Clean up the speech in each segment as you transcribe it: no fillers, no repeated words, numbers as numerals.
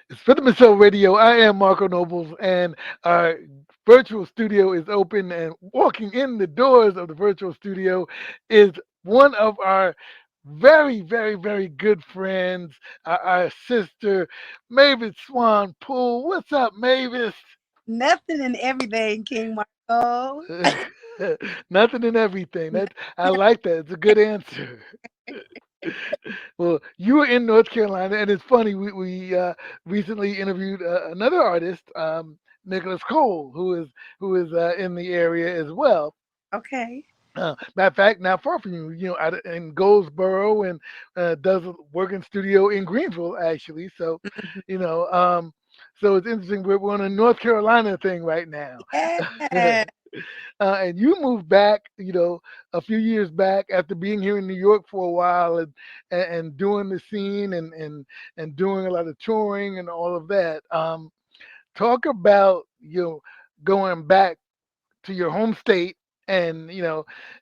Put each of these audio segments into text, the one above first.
It's RhythmAndSoulRadio. I am Marco Nobles, and our virtual studio is open. And walking in the doors of the virtual studio is one of our very, very, very good friends, our sister, Mavis Swan Poole. What's up, Mavis? Nothing and everything, King Marco. Nothing and everything. That I like that. It's a good answer. Well, you were in North Carolina, and it's funny. We recently interviewed another artist, Nicholas Cole, who is in the area as well. Okay. Matter of fact, not far from you, out in Goldsboro, and does a working studio in Greensville, actually. So, Mhm. you know, um, so it's interesting. We're on a North Carolina thing right now. Yeah. And you moved back, a few years back after being here in New York for a while and doing the scene and doing a lot of touring and all of that. Talk about going back to your home state and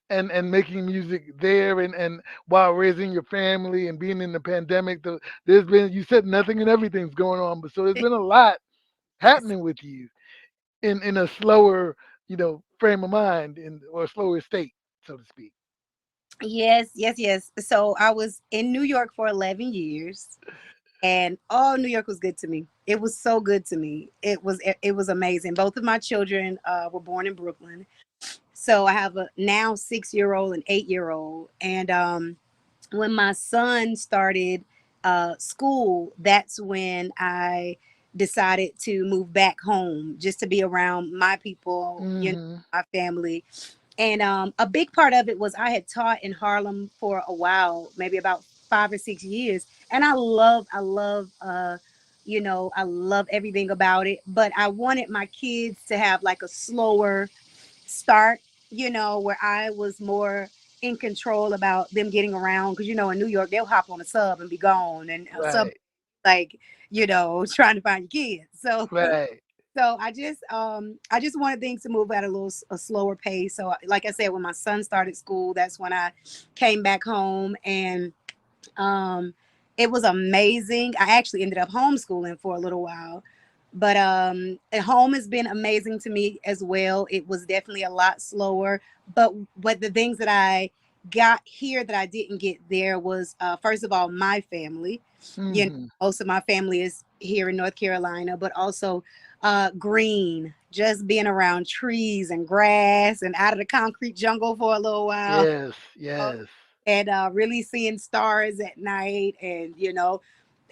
and making music there and while raising your family and being in the pandemic. There's been, you said, nothing and everything's going on, but so there's been a lot Yes. happening with you in a slower, frame of mind or a slower state, so to speak. Yes, yes, yes. So I was in New York for 11 years and New York was good to me. It was so good to me. It was amazing. Both of my children were born in Brooklyn. So I have a now 6-year old and 8-year old. And when my son started school, that's when I decided to move back home just to be around my people, Hmm. my family. And a big part of it was I had taught in Harlem for a while, maybe about 5 or 6 years, and I love everything about it. But I wanted my kids to have like a slower start, where I was more in control about them getting around. Because in New York they'll hop on a sub and be gone, and a sub Right, like trying to find your kids. So right. I just wanted things to move at a slower pace. So like I said, when my son started school, that's when I came back home, and um it was amazing. I actually ended up homeschooling for a little while. But at home has been amazing to me as well. It was definitely a lot slower. But the things that I got here that I didn't get there was first of all my family. Hmm. Most of my family is here in North Carolina, but also green, just being around trees and grass and out of the concrete jungle for a little while. Yes, yes. And really seeing stars at night. And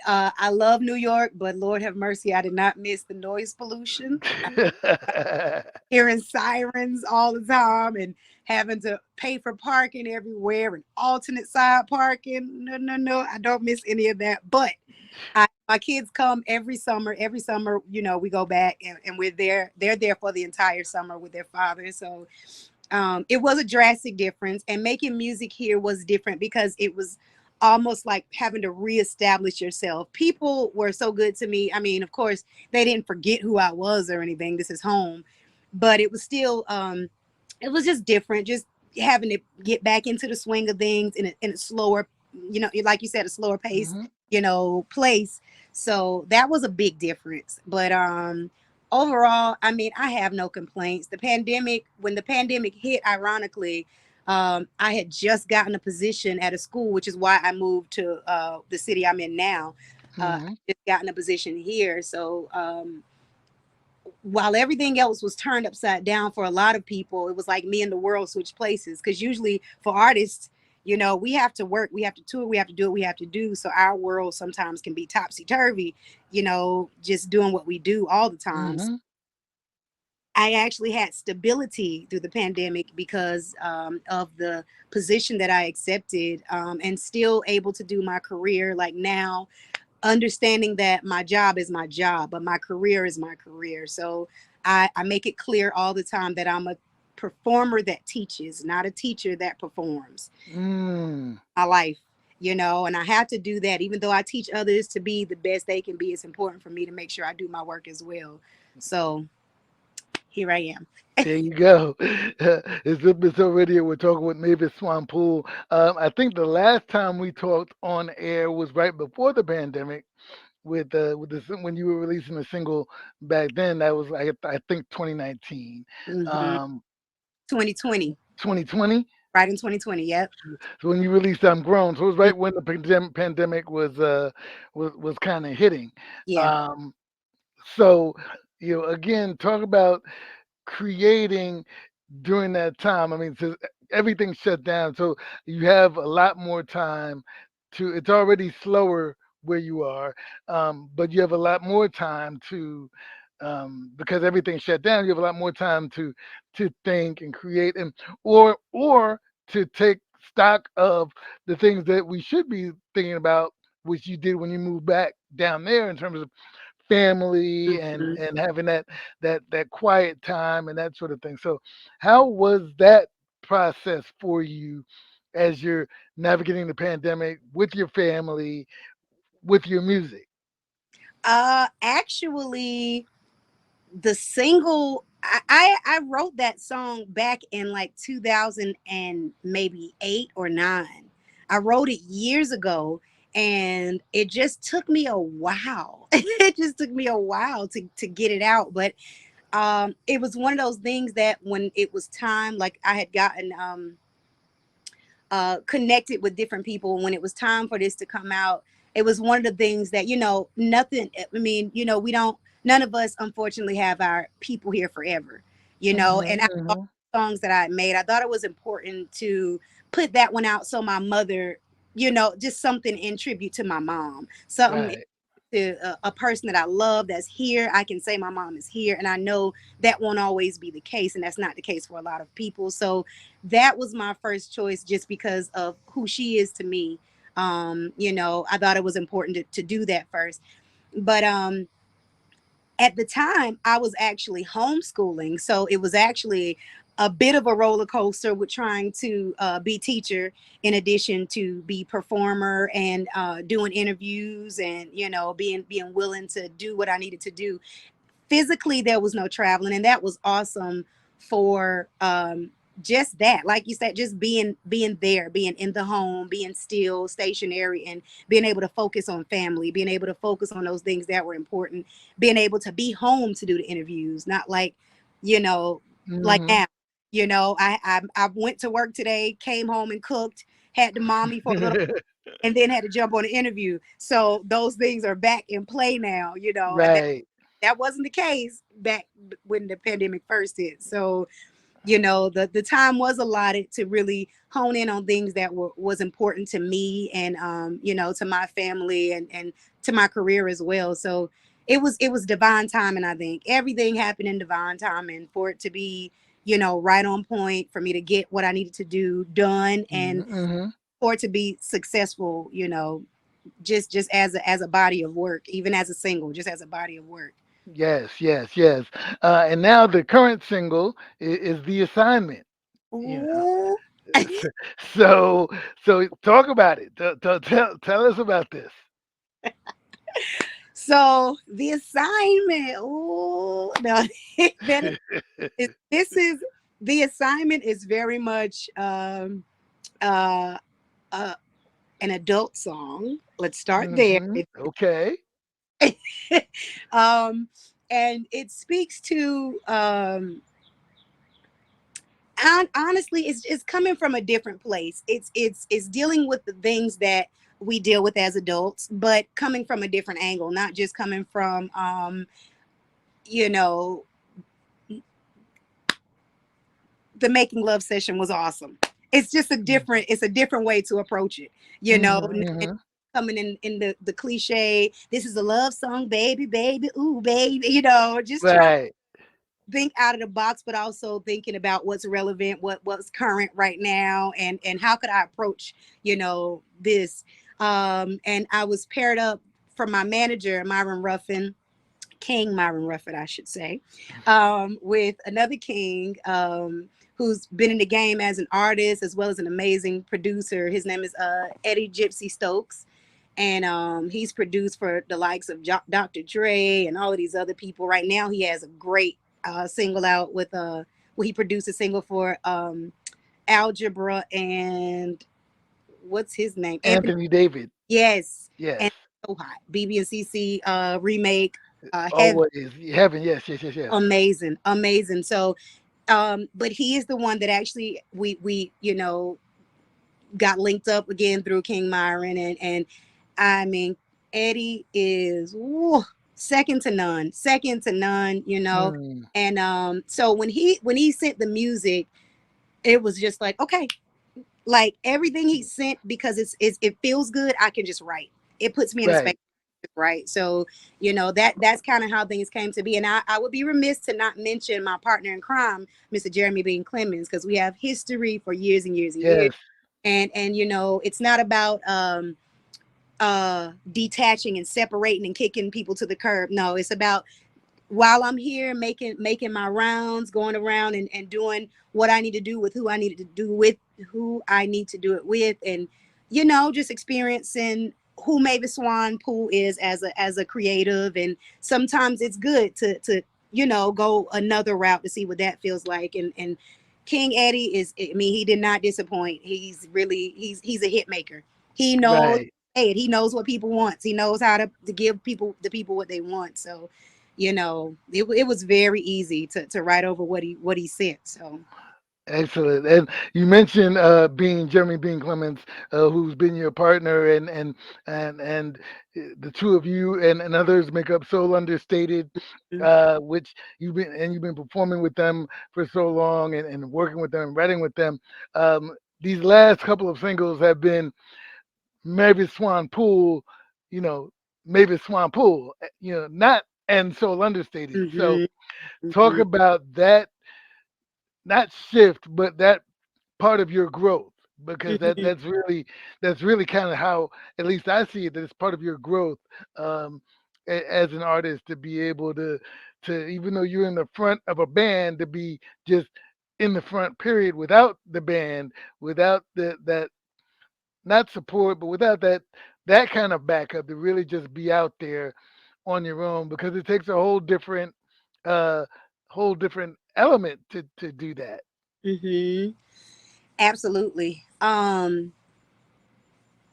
I love New York, but Lord have mercy, I did not miss the noise pollution. Hearing sirens all the time and having to pay for parking everywhere and alternate side parking. No, no, no, I don't miss any of that. But my kids come every summer. Every summer, we go back, and we're there. They're there for the entire summer with their father. So it was a drastic difference. And making music here was different because it was almost like having to reestablish yourself. People were so good to me. I mean, of course, they didn't forget who I was or anything. This is home. But it was still, it was just different, just having to get back into the swing of things in a slower, like you said, a slower pace, Hmm. place. So that was a big difference. But overall, I mean, I have no complaints. When the pandemic hit, ironically, I had just gotten a position at a school, which is why I moved to the city I'm in now. I Hmm. just gotten a position here. So while everything else was turned upside down for a lot of people, it was like me and the world switched places. Because usually for artists, we have to work, we have to tour, we have to do what we have to do. So our world sometimes can be topsy turvy, just doing what we do all the time. Hmm. I actually had stability through the pandemic because of the position that I accepted, and still able to do my career. Like now, understanding that my job is my job, but my career is my career. So I make it clear all the time that I'm a performer that teaches, not a teacher that performs Mm. my life. And I have to do that. Even though I teach others to be the best they can be, it's important for me to make sure I do my work as well. So here I am. There you go. It's Episode Radio. We're talking with Mavis Swan Poole. I think the last time we talked on air was right before the pandemic, with the when you were releasing a single back then. That was I think 2019, Hmm. um, 2020, 2020. right in 2020. Yep. So when you released I'm Grown, so it was right when the pandemic was kind of hitting. Yeah. Um, so again, talk about creating during that time. I mean, so everything shut down, so you have a lot more time to. It's already slower where you are, but you have a lot more time to, because everything shut down. You have a lot more time to think and create, and or to take stock of the things that we should be thinking about, which you did when you moved back down there in terms of family Mhm. and having that quiet time and that sort of thing. So how was that process for you as you're navigating the pandemic with your family, with your music? Actually, the single I wrote that song back in like 2000 and maybe 8 or 9. I wrote it years ago, and it just took me a while. It just took me a while to get it out, but it was one of those things that when it was time, like I had gotten connected with different people when it was time for this to come out. It was one of the things that, nothing, I mean, we don't, none of us unfortunately have our people here forever, and Hmm. I thought Hmm. songs that I made, I thought it was important to put that one out so my mother, just something in tribute to my mom, something Right. to a person that I love that's here. I can say my mom is here, and I know that won't always be the case, and that's not the case for a lot of people. So that was my first choice, just because of who she is to me. I thought it was important to do that first. But at the time, I was actually homeschooling, so it was actually a bit of a roller coaster with trying to be teacher in addition to be performer and doing interviews, and being willing to do what I needed to do. Physically, there was no traveling, and that was awesome for just that, like you said, just being there, being in the home, being still stationary, and being able to focus on family, being able to focus on those things that were important, being able to be home to do the interviews, not like, you know like Hmm. now. I went to work today, came home and cooked, had the mommy for a little, and then had to jump on the interview. So those things are back in play now, and Right. that wasn't the case back when the pandemic first hit. So, the time was allotted to really hone in on things that was important to me, and to my family, and to my career as well. So it was divine timing. I think everything happened in divine timing for it to be, right on point, for me to get what I needed to do done, and Hmm. for it to be successful, just as a body of work, even as a single, just as a body of work. Yes, yes, yes. And now the current single is The Assignment. You know. Ooh. So so talk about it. Tell us about this. So the assignment. Oh no, that this is the assignment is very much uh, uh, an adult song. Let's start there. Okay. um, and it speaks to honestly, it's coming from a different place. It's dealing with the things that we deal with as adults, but coming from a different angle, not just coming from you know the making love session was awesome. It's just a different way to approach it, Mm-hmm. coming in the cliche, this is a love song, baby, baby, ooh, baby, just trying Right. think out of the box, but also thinking about what's relevant, what's current right now, and how could I approach, this. And I was paired up from my manager, Myron Ruffin, King Myron Ruffin, I should say, with another king, who's been in the game as an artist as well as an amazing producer. His name is Eddie Gypsy Stokes, and he's produced for the likes of Dr. Dre and all of these other people. Right now, he has a great single out with he produced a single for Algebra and what's his name? Anthony. Anthony David. Yes. Yes. And so hot. BB and CC remake, heavy, Always heaven. Yes, yes, yes, yes. amazing, amazing. So, but he is the one that actually we got linked up again through King Myron, and I mean Eddie is second to none, second to none. Mm, And so when he sent the music, it was just like, okay, like everything he sent, because it feels good. I can just write. It puts me in a space, right. right? So that's kind of how things came to be. And I would be remiss to not mention my partner in crime, Mr. Jeremy Bean Clemens, because we have history for years and years and years. Yes. And it's not about detaching and separating and kicking people to the curb. No, it's about, while I'm here making my rounds, going around and doing what I need to do with who I needed to do with who I need to do it with, and just experiencing who Mavis Swan Poole is as a creative. And sometimes it's good to go another route to see what that feels like. And King Eddie is, I mean, he did not disappoint. He's a hit maker. He knows. Right. Hey, he knows what people want. He knows how to give the people what they want. So it was very easy to write over what he sent. So Excellent. And you mentioned being Jeremy Bean Clemens, who's been your partner, and the two of you and others make up Soul Understated, which you've been performing with them for so long, and working with them, writing with them. These last couple of singles have been Mavis Swan Poole, you know, Mavis Swan Poole, not and Soul Understated. So hmm talk hmm about that, not shift, but that part of your growth, because that's really kind of how, at least I see it, that it's part of your growth, as an artist, to be able to, even though you're in the front of a band, to be just in the front period, without the band, without that, not support, but without that kind of backup, to really just be out there on your own, because it takes a uh whole different element to do that. hmm absolutely.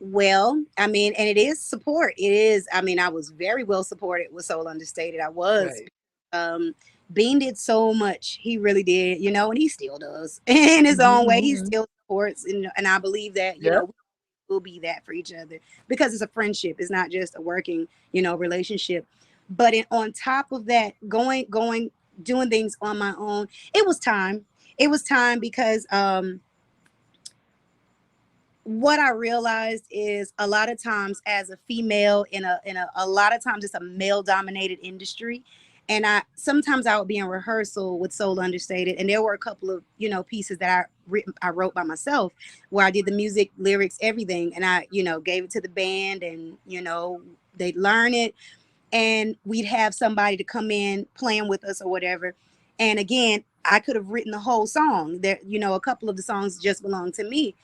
Well, I mean, and it is support. It is. I mean, I was very well supported with Soul Understated. I was. Right. Um, Bean did so much. He really did. And he still does in his own way. He Mhm. still supports, and I believe that Yep. we'll be that for each other, because it's a friendship. It's not just a working relationship. But on top of that, going doing things on my own, it was time. It was time because what I realized is, a lot of times as a female in a lot of times it's a male dominated industry. And I would be in rehearsal with Soul Understated, and there were a couple of pieces that I wrote by myself, where I did the music, lyrics, everything, and I gave it to the band, and they'd learn it, and we'd have somebody to come in playing with us or whatever. And again, I could have written the whole song. There, a couple of the songs just belonged to me,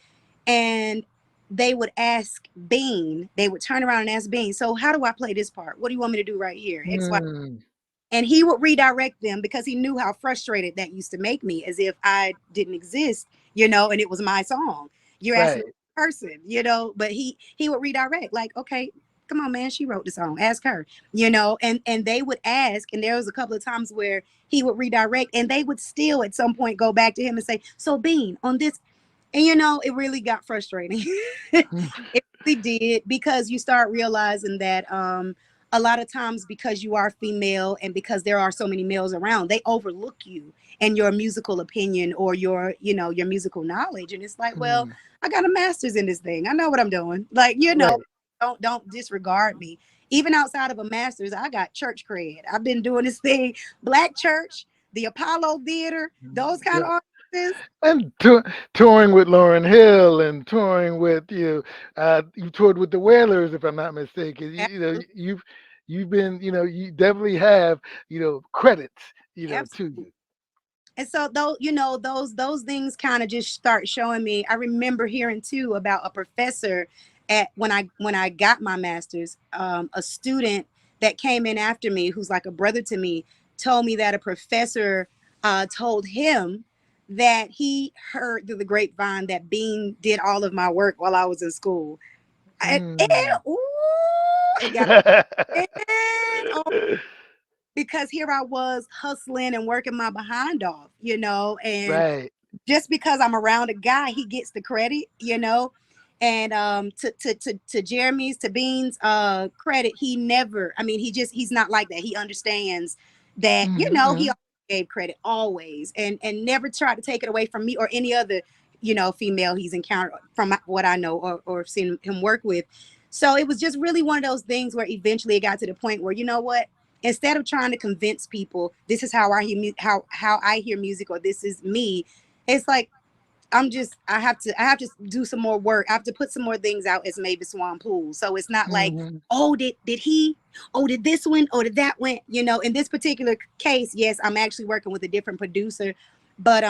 and they would ask Bean, they would turn around and ask Bean, so how do I play this part? What do you want me to do right here? X, Y. Mm, And he would redirect them, because he knew how frustrated that used to make me, as if I didn't exist, and it was my song. You're asking right. the person, but he would redirect, like, okay, come on, man, she wrote the song, ask her, and they would ask, and there was a couple of times where he would redirect, and they would still at some point go back to him and say, so Bean, on this. And it really got frustrating. It really did, because you start realizing that a lot of times, because you are female and because there are so many males around, they overlook you and your musical opinion, or your musical knowledge. And it's like, well, Mm, I got a master's in this thing. I know what I'm doing. Like, right. don't disregard me. Even outside of a master's, I got church cred. I've been doing this thing, Black church, the Apollo Theater, those kind Yeah. of artists. And touring with Lauren Hill, and touring with you toured with the Wailers, if I'm not mistaken. You've been, you definitely have, credits, to Absolutely. you. And so those things kind of just start showing me. I remember hearing too about a professor at when I got my master's, a student that came in after me, who's like a brother to me, told me that a professor told him that he heard through the grapevine that Bean did all of my work while I was in school. Mm, Ooh, It got on because here I was hustling and working my behind off, and Right. just because I'm around a guy, he gets the credit. And to Jeremy's, to Bean's credit, he never, I mean, he's not like that. He understands that, he Hmm. gave credit always, and never tried to take it away from me or any other, female he's encountered from what I know, or seen him work with. So it was just really one of those things where eventually it got to the point where, you know what, instead of trying to convince people this is how I hear how I hear music, or this is me, it's like I have to do some more work. I have to put some more things out as Mavis Swan Poole. So it's not like, Hmm. oh, did he, oh, did this one, or did that one, in this particular case, yes, I'm actually working with a different producer, but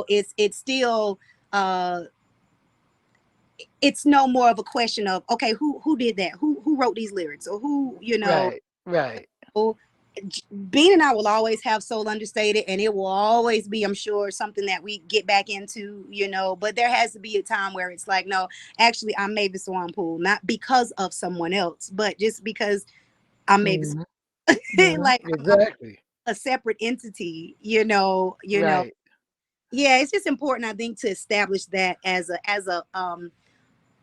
it's still uh it's no more of a question of, okay, who did that, who wrote these lyrics, or who, Right. Right. Bean and I will always have Soul Understated, and it will always be, I'm sure, something that we get back into, but there has to be a time where it's like, no, actually, I'm Mavis Swan Poole, not because of someone else, but just because I'm Mavis. Hmm. Hmm. Like, I'm Exactly. a separate entity. Right. Yeah, it's just important, I think, to establish that as a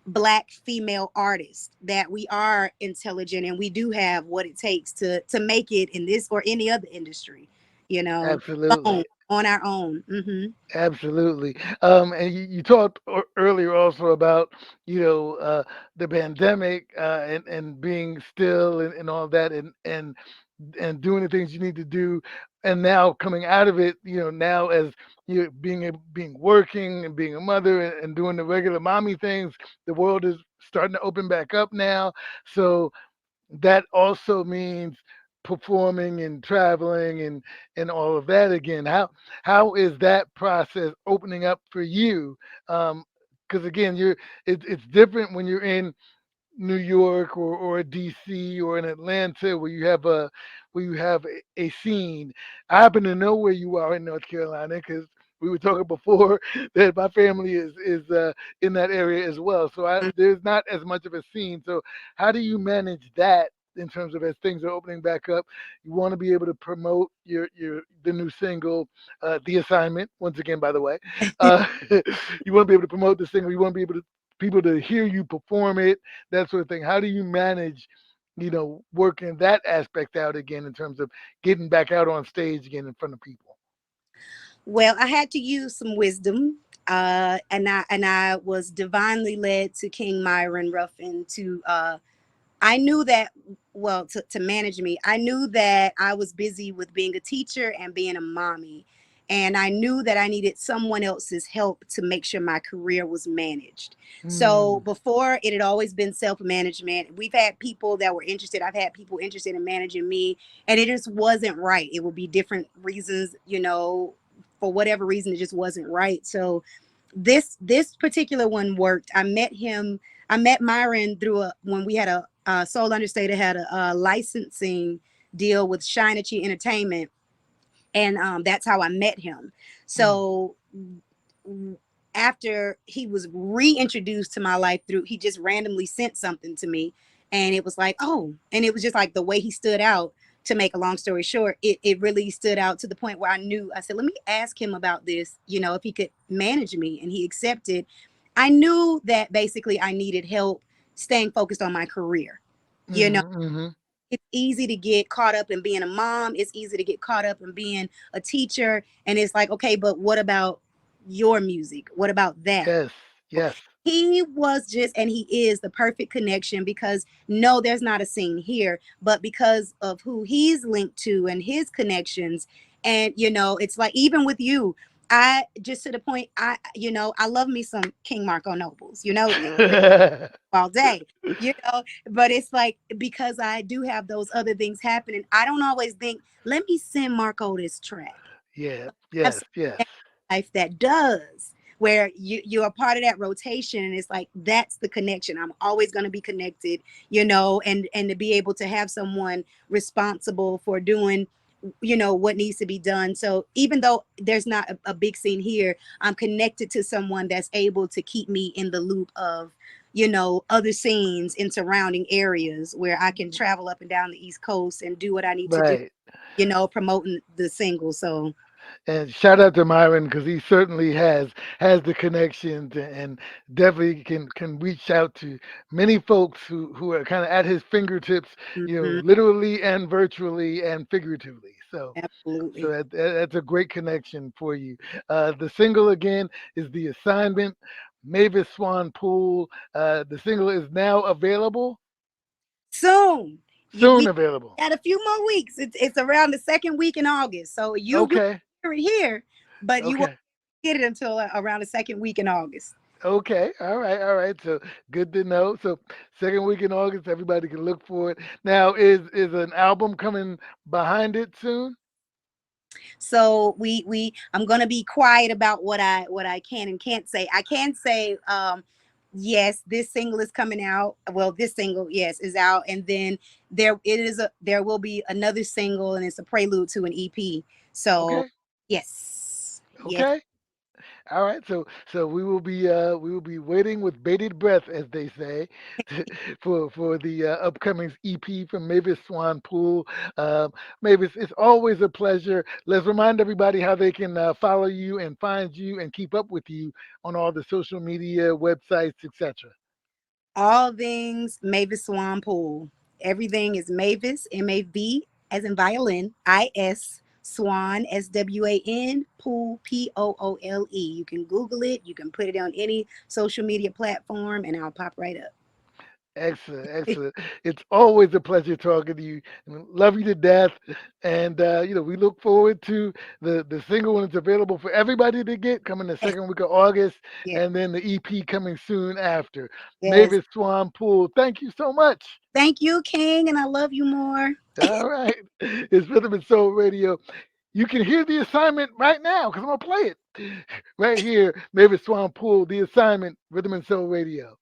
Black female artist, that we are intelligent and we do have what it takes to make it in this or any other industry, Absolutely. on our own. Hmm. Absolutely. And you talked earlier also about, you know, uh, the pandemic, and being still, and all that, and doing the things you need to do. And now coming out of it, now as you being working and being a mother, and doing the regular mommy things, the world is starting to open back up now. So that also means performing and traveling, and all of that again. How is that process opening up for you? Because again, it's different when you're in New York, or DC, or in Atlanta, where you have a scene. I happen to know where you are in North Carolina, because we were talking before that my family is in that area as well. So there's not as much of a scene. So how do you manage that in terms of, as things are opening back up? You want to be able to promote your the new single, "The Assignment." Once again, by the way, you want to be able to promote the single. You want to be able to people to hear you perform it, that sort of thing. How do you manage, working that aspect out again in terms of getting back out on stage again in front of people? Well, I had to use some wisdom, and I was divinely led to King Myron Ruffin to I knew that, well, to manage me, I knew that I was busy with being a teacher and being a mommy. And I knew that I needed someone else's help to make sure my career was managed. So Mm, before, it had always been self management. We've had people that were interested. I've had people interested in managing me, and it just wasn't right. It would be different reasons, for whatever reason, it just wasn't right. So this particular one worked. I met Myron through when we had a Soul Understated had a licensing deal with Shinachi Entertainment, and that's how I met him. mm, So after he was reintroduced to my life, through he just randomly sent something to me, and it was like, oh, and it was just like the way he stood out. To make a long story short, it really stood out to the point where I said, let me ask him about this, if he could manage me, and he accepted. I knew that basically I needed help staying focused on my career. you know mm, mm, it's easy to get caught up in being a mom. It's easy to get caught up in being a teacher. And it's like, okay, but what about your music? What about that? yes, yes. He was just, and he is the perfect connection, because no, there's not a scene here, but because of who he's linked to and his connections. And, it's like, even with you, I just to the point, I love me some King Marco Nobles, all day, but it's like, because I do have those other things happening, I don't always think, let me send Marco this track. Yeah, Have yes, someone yes. in your life that does, where you're a part of that rotation, and it's like, that's the connection. I'm always going to be connected, and to be able to have someone responsible for doing what needs to be done. So even though there's not a big scene here, I'm connected to someone that's able to keep me in the loop of other scenes in surrounding areas where I can travel up and down the East Coast and do what I need to do, Right. promoting the single. So And shout out to Myron because he certainly has the connections and definitely can reach out to many folks who are kind of at his fingertips, mhm, literally and virtually and figuratively. So absolutely. that's a great connection for you. The single again is The Assignment, Mavis Swan Poole. The single is now available, Soon, soon we available. got a few more weeks. It's around the second week in August, so you will Okay, hear it here, but you won't okay. get it until around the second week in August. Okay, all right, all right. So good to know. So second week in August, everybody can look for it. Now, is an album coming behind it soon? So I'm gonna be quiet about what I can and can't say. I can say yes, this single is coming out. Well, this single, yes, is out, and then there will be another single, and it's a prelude to an EP. So Okay, yes, yes. okay. All right. So we will be waiting with bated breath, as they say, for the upcoming EP from Mavis Swan Poole. Um, Mavis, it's always a pleasure. Let's remind everybody how they can follow you and find you and keep up with you on all the social media websites, etc. All things Mavis Swan Poole. Everything is Mavis, MAV, as in violin, IS, Swan, SWAN, Poole, POOLE. You can Google it, you can put it on any social media platform, and I'll pop right up. Excellent, excellent. It's always a pleasure talking to you. Love you to death, and we look forward to the single when it's available for everybody to get coming the Yes, second week of August, yes, and then the EP coming soon after. yes. Mavis Swan Poole, thank you so much. Thank you, King, and I love you more. All right, it's Rhythm and Soul Radio. You can hear the assignment right now because I'm gonna play it right here. Mavis Swan Poole, the assignment, Rhythm and Soul Radio.